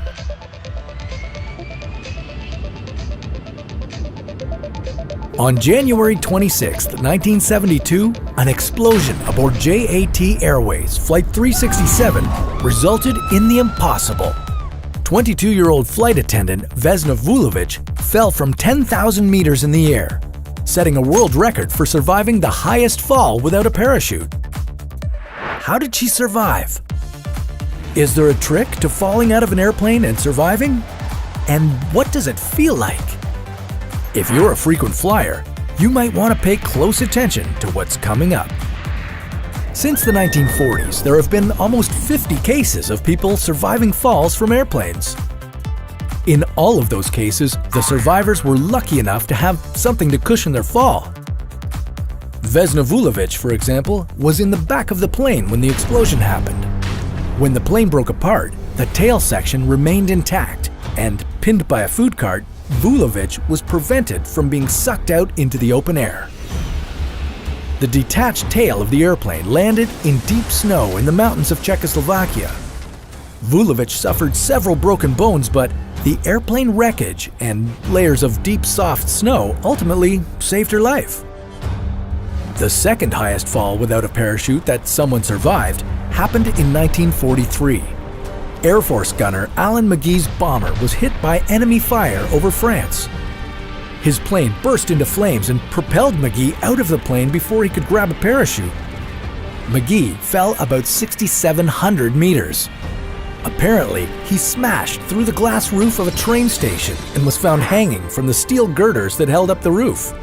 On January 26, 1972, an explosion aboard JAT Airways Flight 367 resulted in the impossible. 22-year-old flight attendant Vesna Vulovic fell from 10,000 meters in the air, setting a world record for surviving the highest fall without a parachute. How did she survive? Is there a trick to falling out of an airplane and surviving? And what does it feel like? If you're a frequent flyer, you might want to pay close attention to what's coming up. Since the 1940s, there have been almost 50 cases of people surviving falls from airplanes. In all of those cases, the survivors were lucky enough to have something to cushion their fall. Vesna Vulovic, for example, was in the back of the plane when the explosion happened. When the plane broke apart, the tail section remained intact, and pinned by a food cart, Vulovic was prevented from being sucked out into the open air. The detached tail of the airplane landed in deep snow in the mountains of Czechoslovakia. Vulovic suffered several broken bones, but the airplane wreckage and layers of deep soft snow ultimately saved her life. The second highest fall without a parachute that someone survived happened in 1943. Air Force gunner Alan McGee's bomber was hit by enemy fire over France. His plane burst into flames and propelled McGee out of the plane before he could grab a parachute. McGee fell about 6,700 meters. Apparently, he smashed through the glass roof of a train station and was found hanging from the steel girders that held up the roof.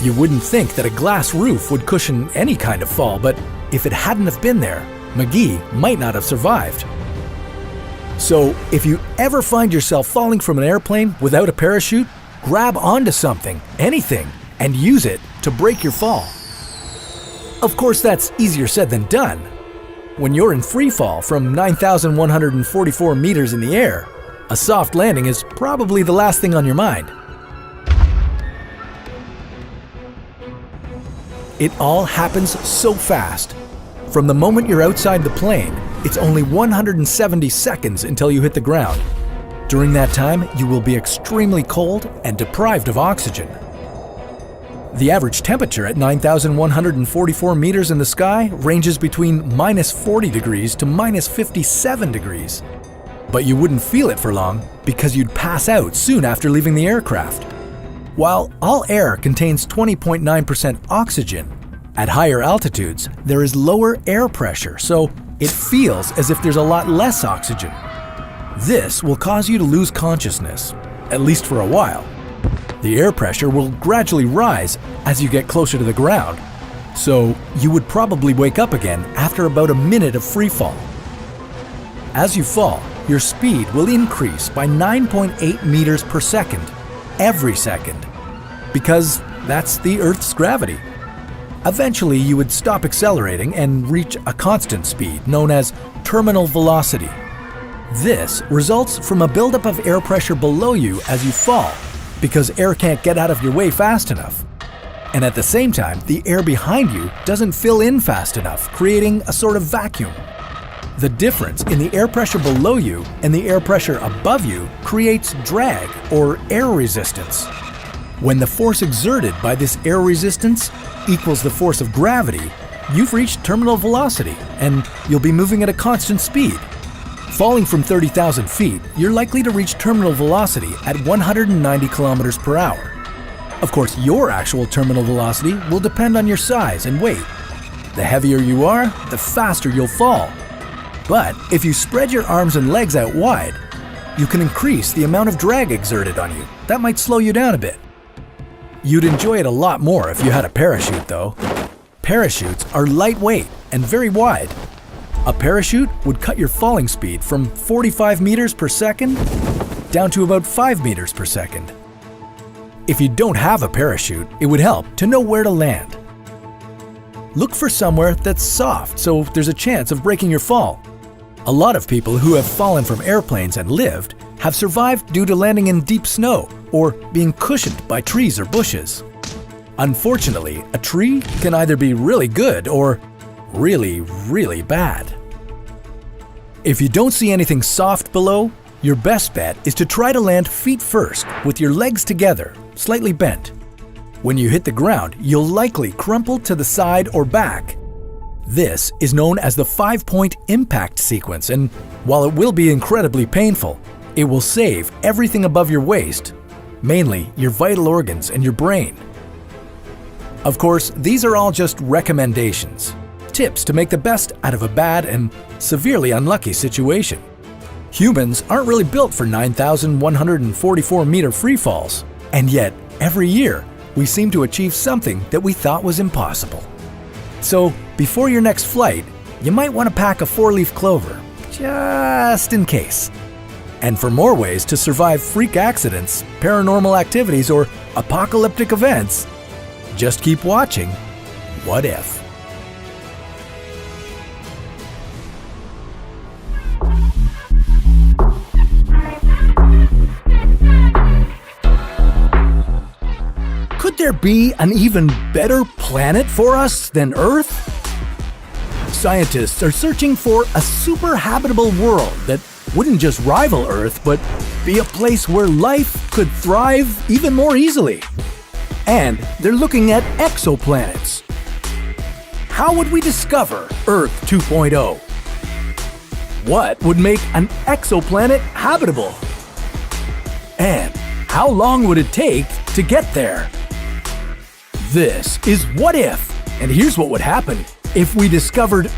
You wouldn't think that a glass roof would cushion any kind of fall, but if it hadn't have been there, McGee might not have survived. So, if you ever find yourself falling from an airplane without a parachute, grab onto something, anything, and use it to break your fall. Of course, that's easier said than done. When you're in free fall from 9,144 meters in the air, a soft landing is probably the last thing on your mind. It all happens so fast. From the moment you're outside the plane, it's only 170 seconds until you hit the ground. During that time, you will be extremely cold and deprived of oxygen. The average temperature at 9,144 meters in the sky ranges between minus 40 degrees to minus 57 degrees. But you wouldn't feel it for long because you'd pass out soon after leaving the aircraft. While all air contains 20.9% oxygen, at higher altitudes, there is lower air pressure, so it feels as if there's a lot less oxygen. This will cause you to lose consciousness, at least for a while. The air pressure will gradually rise as you get closer to the ground, so you would probably wake up again after about a minute of free fall. As you fall, your speed will increase by 9.8 meters per second, every second, because that's the Earth's gravity. Eventually, you would stop accelerating and reach a constant speed known as terminal velocity. This results from a buildup of air pressure below you as you fall, because air can't get out of your way fast enough. And at the same time, the air behind you doesn't fill in fast enough, creating a sort of vacuum. The difference in the air pressure below you and the air pressure above you creates drag, or air resistance. When the force exerted by this air resistance equals the force of gravity, you've reached terminal velocity and you'll be moving at a constant speed. Falling from 30,000 feet, you're likely to reach terminal velocity at 190 kilometers per hour. Of course, your actual terminal velocity will depend on your size and weight. The heavier you are, the faster you'll fall. But if you spread your arms and legs out wide, you can increase the amount of drag exerted on you. That might slow you down a bit. You'd enjoy it a lot more if you had a parachute, though. Parachutes are lightweight and very wide. A parachute would cut your falling speed from 45 meters per second down to about 5 meters per second. If you don't have a parachute, it would help to know where to land. Look for somewhere that's soft so there's a chance of breaking your fall. A lot of people who have fallen from airplanes and lived have survived due to landing in deep snow or being cushioned by trees or bushes. Unfortunately, a tree can either be really good or really, really bad. If you don't see anything soft below, your best bet is to try to land feet first with your legs together, slightly bent. When you hit the ground, you'll likely crumple to the side or back. This is known as the 5-point impact sequence, and while it will be incredibly painful, it will save everything above your waist, mainly your vital organs and your brain. Of course, these are all just recommendations, tips to make the best out of a bad and severely unlucky situation. Humans aren't really built for 9,144 meter free falls, and yet every year we seem to achieve something that we thought was impossible. So before your next flight, you might want to pack a 4-leaf clover, just in case. And for more ways to survive freak accidents, paranormal activities, or apocalyptic events, just keep watching What If? Could there be an even better planet for us than Earth? Scientists are searching for a super habitable world that wouldn't just rival Earth, but be a place where life could thrive even more easily. And they're looking at exoplanets. How would we discover Earth 2.0? What would make an exoplanet habitable? And how long would it take to get there? This is What If, and here's what would happen if we discovered